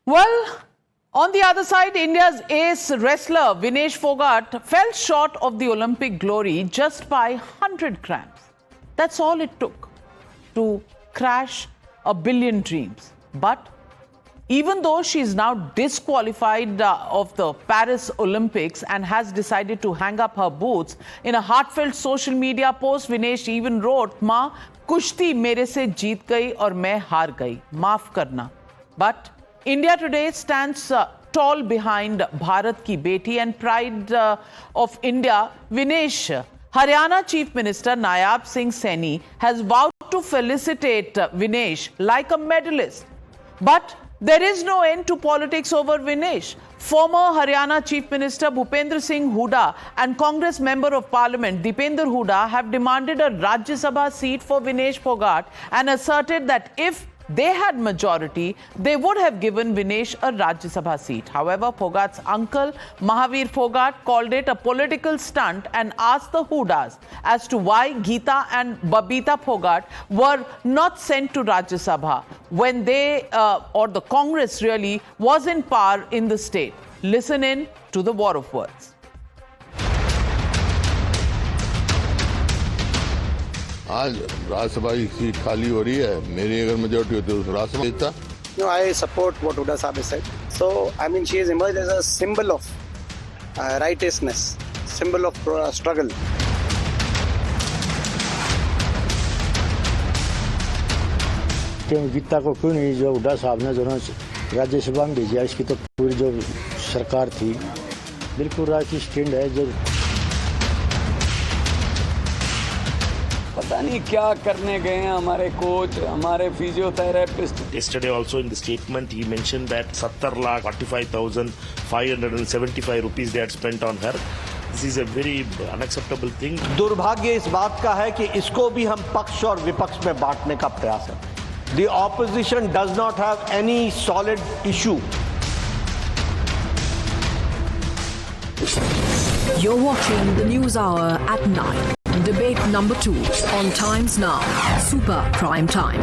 Well, on the other side, India's ace wrestler Vinesh Fogart fell short of the Olympic glory just by 100 grams. That's all it took to crash a billion dreams. But even though she is now disqualified of the Paris Olympics and has decided to hang up her boots, in a heartfelt social media post, Vinesh even wrote, "माँ, कुश्ती मेरे से जीत गई और मैं हार गई. माफ करना." But India today stands tall behind Bharat ki beti and pride of India, Vinesh. Haryana Chief Minister Nayab Singh Saini has vowed to felicitate Vinesh like a medalist. But there is no end to politics over Vinesh. Former Haryana Chief Minister Bhupendra Singh Hooda and Congress Member of Parliament Dipender Hooda have demanded a Rajya Sabha seat for Vinesh Fogart and asserted that if they had majority, they would have given Vinesh a Rajya Sabha seat. However, Fogart's uncle, Mahavir Fogart, called it a political stunt and asked the Hoodas as to why Geeta and Babita Fogart were not sent to Rajya Sabha when they, or the Congress really, was in power in the state. Listen in to the war of words. आज राज्यसभा की seat खाली हो रही है मेरी अगर majority होती तो राज्यसभा देता No, I support what Hooda Saab has said. So, I mean, she has emerged as a symbol of righteousness, symbol of struggle. क्यों गीता को क्यों नहीं जो हुड्डा साहब ने जो राज्यसभा में भेजा इसकी तो पूरी जो सरकार थी बिल्कुल राइट स्टैंड है जो पता नहीं क्या करने गए हैं हमारे कोच हमारे physiotherapist Yesterday also in the statement he mentioned that 70,45,575 rupees they had spent on her. This is a very unacceptable thing. दुर्भाग्य इस बात का है कि इसको भी हम पक्ष और विपक्ष में बांटने का प्रयास है. The opposition does not have any solid issue. You're watching the News Hour at 9. Debate number 2 on Times Now. Super Prime Time.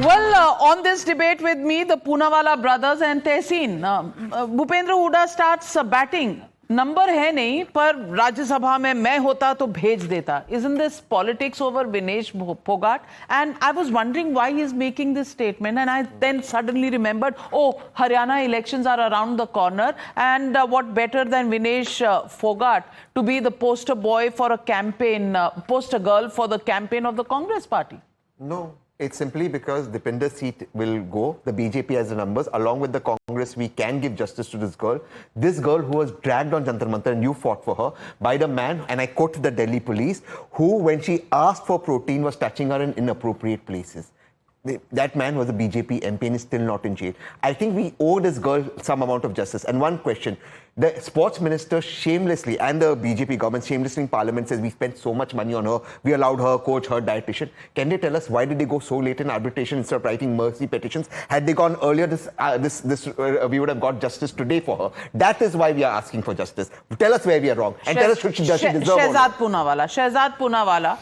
Well, on this debate with me, the Poonawalla brothers and Tehseen. Bhupendra Hooda starts batting. Number है नहीं पर राज्यसभा में मैं होता तो भेज देता. Isn't this politics over Vinesh Fogart? And I was wondering why he is making this statement, and I then suddenly remembered, oh, Haryana elections are around the corner, and what better than Vinesh Fogart to be the poster boy for a campaign, poster girl for the campaign of the Congress party? No. It's simply because Dipender's seat will go. The BJP has the numbers. Along with the Congress, we can give justice to this girl. This girl who was dragged on Jantar Mantar, and you fought for her, by the man, and I quote the Delhi police, who, when she asked for protein, was touching her in inappropriate places. That man was a BJP MP and is still not in jail. I think we owe this girl some amount of justice. And one question, the sports minister shamelessly, and the BJP government shamelessly in parliament says we spent so much money on her, we allowed her coach, her dietitian. Can they tell us why did they go so late in arbitration instead of writing mercy petitions? Had they gone earlier, we would have got justice today for her. That is why we are asking for justice. Tell us where we are wrong. And tell us should she deserve Shehzad Poonawalla.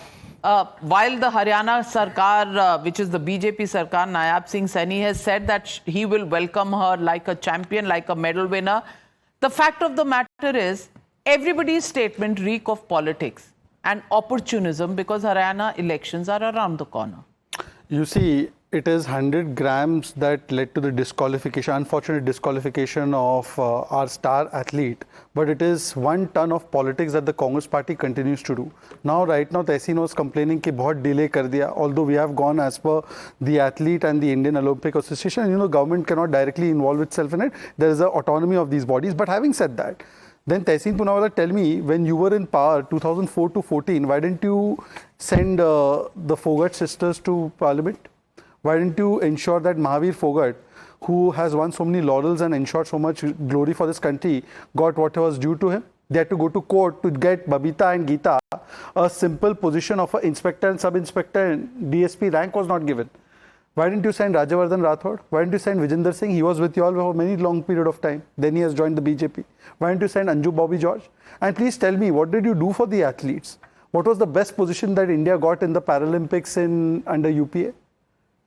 While the Haryana Sarkar, which is the BJP Sarkar, Nayab Singh Saini has said that he will welcome her like a champion, like a medal winner. The fact of the matter is, everybody's statement reek of politics and opportunism because Haryana elections are around the corner. You see, it is 100 grams that led to the disqualification, unfortunate disqualification of our star athlete. But it is 1 ton of politics that the Congress party continues to do. Now, right now, Tehseen was complaining कि बहुत delay कर दिया. Although we have gone as per the athlete and the Indian Olympic Association, you know, government cannot directly involve itself in it. There is an autonomy of these bodies. But having said that, then Tehseen Poonawalla, tell me, when you were in power, 2004 to 14, why didn't you send the Fogart sisters to parliament? Why didn't you ensure that Mahavir Fogart, who has won so many laurels and ensured so much glory for this country, got what was due to him? They had to go to court to get Babita and Geeta. A simple position of an inspector and sub-inspector and DSP rank was not given. Why didn't you send Rajyavardhan Rathod? Why didn't you send Vijender Singh? He was with you all for a many long period of time. Then he has joined the BJP. Why didn't you send Anju Bobby George? And please tell me, what did you do for the athletes? What was the best position that India got in the Paralympics under UPA?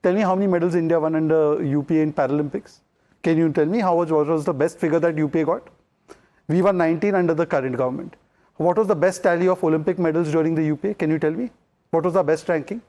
Tell me how many medals India won under UPA in Paralympics. Can you tell me what was the best figure that UPA got? We won 19 under the current government. What was the best tally of Olympic medals during the UPA? Can you tell me? What was the best ranking?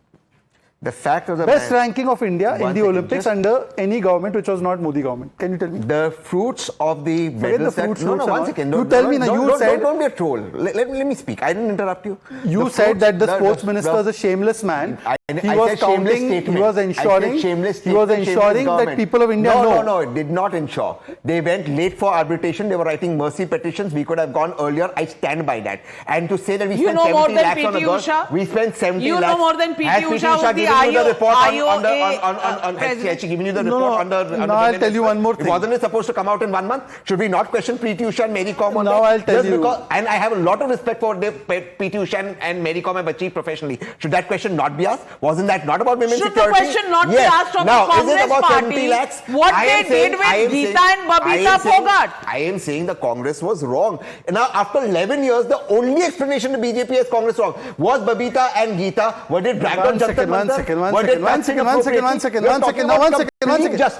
The fact of the best ranking of India in the Olympics just under any government which was not Modi government. Can you tell me? The fruits of the medals the fruits, no, fruits one and second. all. You tell me now, you said- Don't be a troll. Let me speak. I didn't interrupt you. You The said fruits- that the sports minister is a shameless man. He was counting, he was ensuring that people of India know. No, it did not ensure. They went late for arbitration. They were writing mercy petitions. We could have gone earlier. I stand by that. And to say that we You spent know more 70 than lakhs on a PT girl, Usha? we spent 70 You know lakhs. more than PT Has Usha with the given you the report president. has she given you the No, report no. under Now I'll tell you one more thing. Wasn't it supposed to come out in 1 month? Should we not question Preeti Usha and Mary Kom on Now that? I'll tell Just you. because, and I have a lot of respect for Preeti Usha and Mary Kom have achieved professionally. Should that question not be asked? Wasn't that not about women's Should the security? question not be Yes. asked of Now, the Congress is it about party 70 lakhs? what I they am saying- did with I am Geeta saying- and Babita I am saying- Phogat? I am saying the Congress was wrong. Now, after 11 years, the only explanation the BJP has Congress wrong was Babita and Geeta. Were they dragged on Jantar Mantar?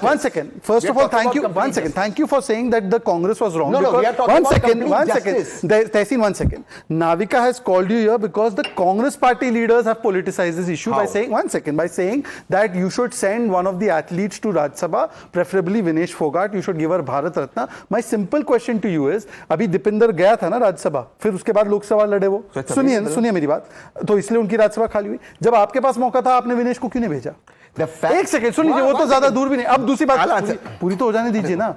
One second. First of all, thank you. One second. Thank you for saying that the Congress was wrong. No, we are talking about complete justice. Tehseen, 1 second. Navika has called you here because the Congress party leaders have politicized this issue by saying, 1 second, by saying that you should send one of the athletes to Rajya Sabha, preferably Vinesh Fogart. You should give her Bharat Ratna. My simple question to you is, अभी दीपिंदर गया था ना राज्य सभा, फिर उसके बाद लोकसभा लड़े वो. सुनिए मेरी बात. तो इसलिए उनकी राज्यसभा खाली हुई. जब आपके पास मौका था, आपने विनेश को क्यों नहीं भेजा? एक सेकंड सुन लीजिए, वो तो ज्यादा दूर भी नहीं. अब दूसरी बात पूरी तो हो जाने दीजिए ना.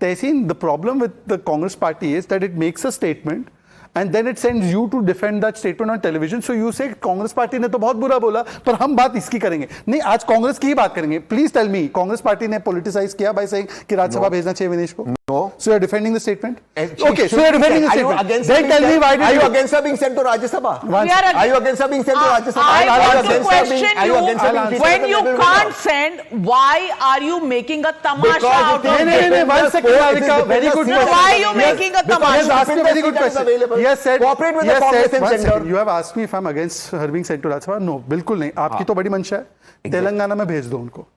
तहसीन, the problem with the Congress party is that it makes a statement and then it sends you to defend that statement on television. So you say Congress party ने तो बहुत बुरा बोला, पर हम बात इसकी करेंगे. नहीं, आज कांग्रेस की ही बात करेंगे. Please tell me, Congress party ने पॉलिटिसाइज किया बाय सेइंग कि राज्यसभा भेजना चाहिए विनेश को? No. So you are defending the statement? Okay, so you are defending the statement. Then tell me why did Are you against her being sent to Rajya Sabha? Are you against her being sent to Rajya Sabha? I want to question Are you against her being you, treated when as a you middle can't winner? send, why are you making a tamasha out of it is- it? 1 second, Navika. Very good No, question. why are you making a He has tamasha? asked me a very good question. He has said, Cooperate with he the has Congress said, and 1 center. second, you have asked me if I'm against her being sent to Rajya Sabha. No, बिल्कुल नहीं. आपकी तो बड़ी मंशा है. तेलंगाना में भेज दो उनको.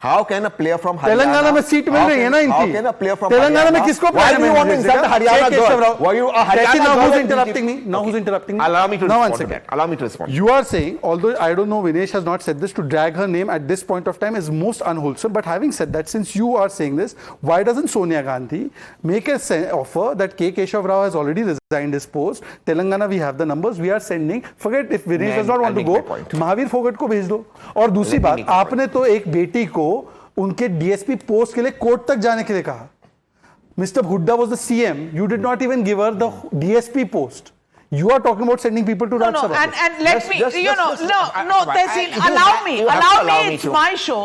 How can a player from Haryana? Telangana में सीट मिल रही है ना इनकी. How can a player from Telangana Haryana? में किसको Why do you want to insult Haryana girl? Were you a Haryana now girl? who's interrupting me? Now who's interrupting me? Allow me to Now respond 1 to second. that. Allow me to respond. You are saying, although I don't know, Vinesh has not said this, to drag her name at this point of time is most unwholesome. But having said that, since you are saying this, why doesn't Sonia Gandhi make an offer that K. Keshav Rao has already resigned his post? Telangana, we have the numbers. We are sending. Forget if Vinesh does not want to go, Mahavir Phogat को भेज दो. और दूसरी बात, आपने तो एक बेटी को उनके डीएसपी पोस्ट के लिए कोर्ट तक जाने के लिए कहा. Mister Hooda was the CM. You did not even give her the DSP post. You are talking about sending people to Rajya Sabha. And let me, Tehseen, allow me, it's my show.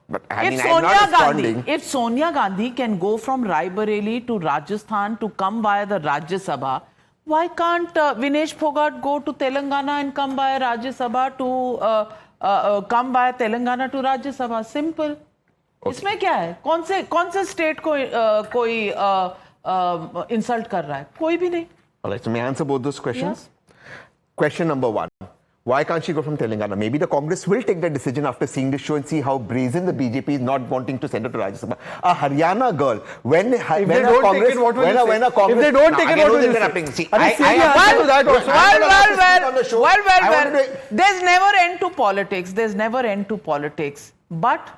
But I mean, If I'm not Sonia responding. Gandhi, if Sonia Gandhi can go from Raebareli to Rajasthan to come via the Rajya Sabha, why can't Vinesh Phogat go to Telangana and come via Rajya Sabha to come via Telangana to Rajya Sabha? Simple. इसमें क्या है? कौन से state को कोई insult कर रहा है? कोई भी नहीं. All right, so may I answer both those questions? Question number 1. Why can't she go from Telangana? Maybe the Congress will take that decision after seeing this show and see how brazen the BJP is not wanting to send her to Rajya Sabha. A Haryana girl, when a Congress... If they don't take it, what will you say? Well, there's never end to politics. There's never end to politics. But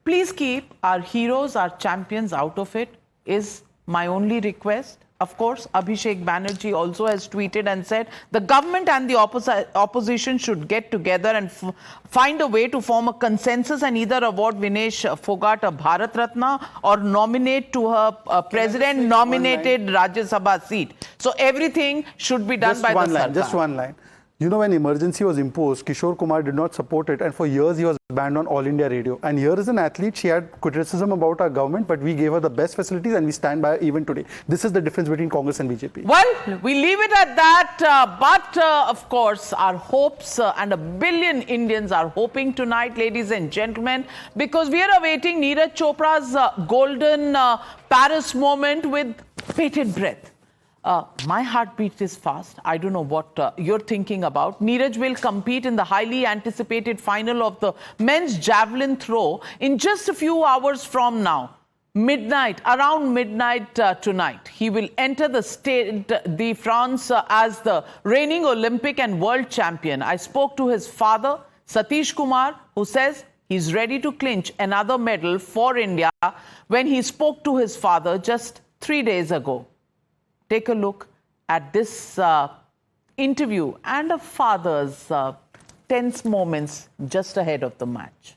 please keep our heroes, our champions out of it, is my only request. Of course, Abhishek Banerjee also has tweeted and said the government and the opposition should get together and find a way to form a consensus and either award Vinesh Phogat a Bharat Ratna or nominate to her president-nominated Rajya Sabha seat. So everything should be done by the Sarkar. Just one line. You know, when emergency was imposed, Kishore Kumar did not support it, and for years he was banned on All India Radio. And here is an athlete, she had criticism about our government, but we gave her the best facilities and we stand by her even today. This is the difference between Congress and BJP. Well, we leave it at that, but of course, our hopes and 1 billion Indians are hoping tonight, ladies and gentlemen, because we are awaiting Neeraj Chopra's golden Paris moment with bated breath. My heartbeat is fast. I don't know what you're thinking about. Neeraj will compete in the highly anticipated final of the men's javelin throw in just a few hours from now. Around midnight tonight. He will enter the Stade de France as the reigning Olympic and world champion. I spoke to his father, Satish Kumar, who says he's ready to clinch another medal for India when he spoke to his father just 3 days ago. Take a look at this interview and a father's tense moments just ahead of the match.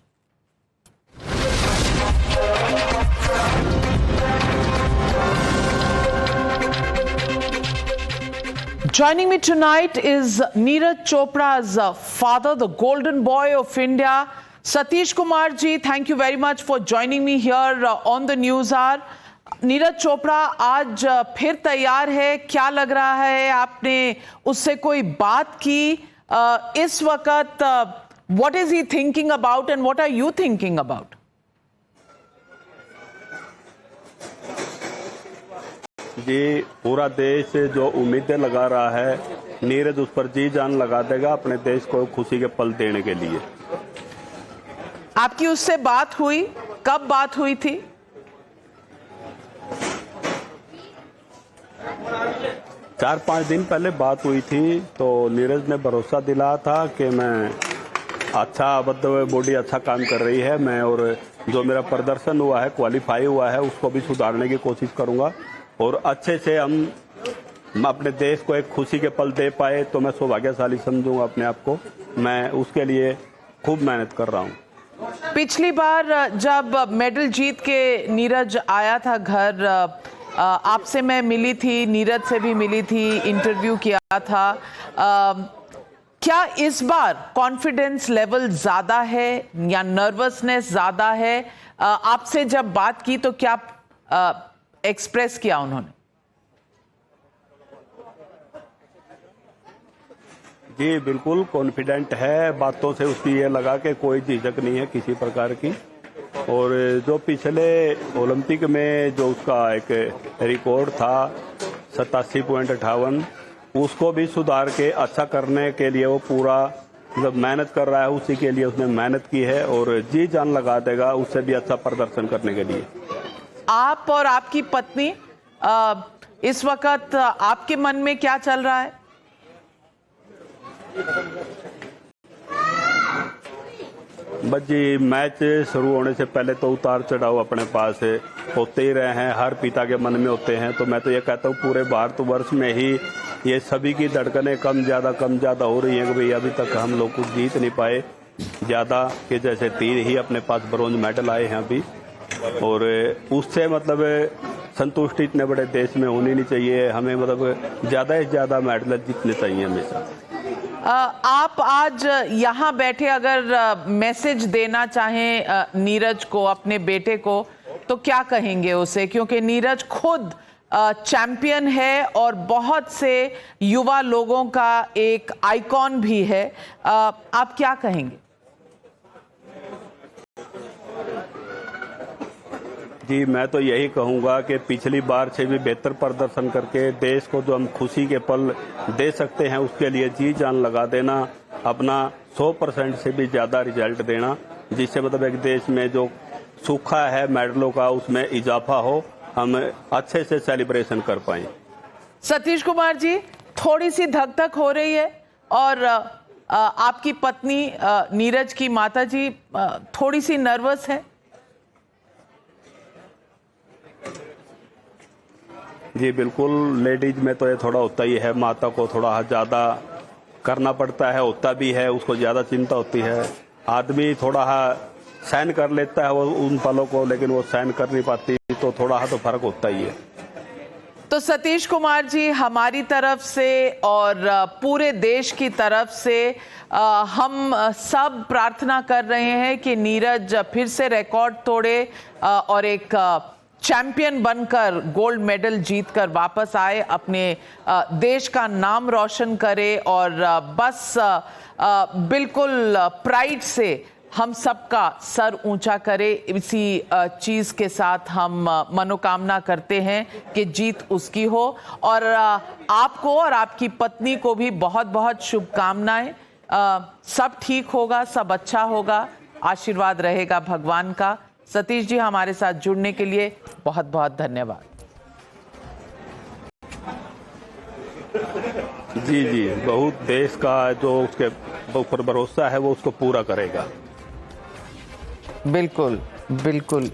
Joining me tonight is Neeraj Chopra's father, the golden boy of India. Satish Kumar ji, thank you very much for joining me here on the News Hour. Neeraj Chopra आज फिर तैयार है, क्या लग रहा है? आपने उससे कोई बात की इस वक्त? What is he thinking about and what are you thinking about? जी, पूरा देश जो उम्मीदें लगा रहा है, नीरज उस पर जी जान लगा देगा अपने देश को खुशी के पल देने के लिए। आपकी उससे बात हुई? कब बात हुई थी? 4-5 दिन पहले बात हुई थी, तो नीरज ने भरोसा दिलाया था कि मैं अच्छा बॉडी अच्छा काम कर रही है, मैं और जो मेरा प्रदर्शन हुआ है, क्वालिफाई हुआ है, उसको भी सुधारने की कोशिश करूंगा और अच्छे से हम अपने देश को एक खुशी के पल दे पाए तो मैं सौभाग्यशाली समझूंगा अपने आप को। मैं उसके लिए खूब मेहनत कर रहा हूं। पिछली बार जब मेडल जीत के नीरज आया था घर, आपसे मैं मिली थी, नीरज से भी मिली थी, इंटरव्यू किया था। क्या इस बार कॉन्फिडेंस लेवल ज्यादा है या नर्वसनेस ज्यादा है? आपसे जब बात की तो क्या एक्सप्रेस किया उन्होंने? जी बिल्कुल कॉन्फिडेंट है, बातों से उसकी ये लगा कि कोई झिझक नहीं है किसी प्रकार की। और जो पिछले ओलंपिक में जो उसका एक रिकॉर्ड था 87.58, उसको भी सुधार के अच्छा करने के लिए वो पूरा जब मेहनत कर रहा है, उसी के लिए उसने मेहनत की है और जी जान लगा देगा उससे भी अच्छा प्रदर्शन करने के लिए। आप और आपकी पत्नी इस वक्त आपके मन में क्या चल रहा है? बस जी, मैच शुरू होने से पहले तो उतार चढ़ाव अपने पास होते ही रहे हैं, हर पिता के मन में होते हैं। तो मैं तो ये कहता हूँ पूरे भारतवर्ष में ही ये सभी की धड़कनें कम ज्यादा हो रही हैं कि भाई अभी तक हम लोग कुछ जीत नहीं पाए ज्यादा, कि जैसे 3 ही अपने पास ब्रॉन्ज मेडल आए हैं अभी। और उससे मतलब संतुष्टि इतने बड़े देश में होनी नहीं चाहिए, हमें मतलब ज्यादा से ज्यादा मेडल जीतने चाहिए हमेशा। आप आज यहाँ बैठे अगर मैसेज देना चाहें नीरज को, अपने बेटे को, तो क्या कहेंगे उसे? क्योंकि नीरज खुद चैंपियन है और बहुत से युवा लोगों का एक आइकॉन भी है। आप क्या कहेंगे? जी मैं तो यही कहूँगा कि पिछली बार से भी बेहतर प्रदर्शन करके देश को जो हम खुशी के पल दे सकते हैं उसके लिए जी जान लगा देना, अपना 100% से भी ज़्यादा रिजल्ट देना, जिससे मतलब एक देश में जो सूखा है मेडलों का उसमें इजाफा हो, हम अच्छे से सेलिब्रेशन कर पाएं। सतीश कुमार जी, थोड़ी सी धक धक हो रही है और आपकी पत्नी नीरज की माता जी थोड़ी सी नर्वस है। जी बिल्कुल, लेडीज में तो ये थोड़ा होता ही है, माता को थोड़ा ज़्यादा करना पड़ता है, होता भी है, उसको ज़्यादा चिंता होती है। आदमी थोड़ा सहन कर लेता है वो उन पलों को, लेकिन वो सहन कर नहीं पाती, तो थोड़ा तो फर्क होता ही है। तो सतीश कुमार जी, हमारी तरफ से और पूरे देश की तरफ से हम सब प्रार्थना कर रहे हैं कि नीरज फिर से रिकॉर्ड तोड़े और एक चैंपियन बनकर गोल्ड मेडल जीतकर वापस आए, अपने देश का नाम रोशन करे और बस बिल्कुल प्राइड से हम सबका सर ऊंचा करे, इसी चीज के साथ हम मनोकामना करते हैं कि जीत उसकी हो। और आपको और आपकी पत्नी को भी बहुत बहुत शुभकामनाएं। सब ठीक होगा, सब अच्छा होगा, आशीर्वाद रहेगा भगवान का। सतीश जी, हमारे साथ जुड़ने के लिए बहुत बहुत धन्यवाद। जी जी, बहुत देश का जो उसके ऊपर भरोसा है वो उसको पूरा करेगा। बिल्कुल बिल्कुल।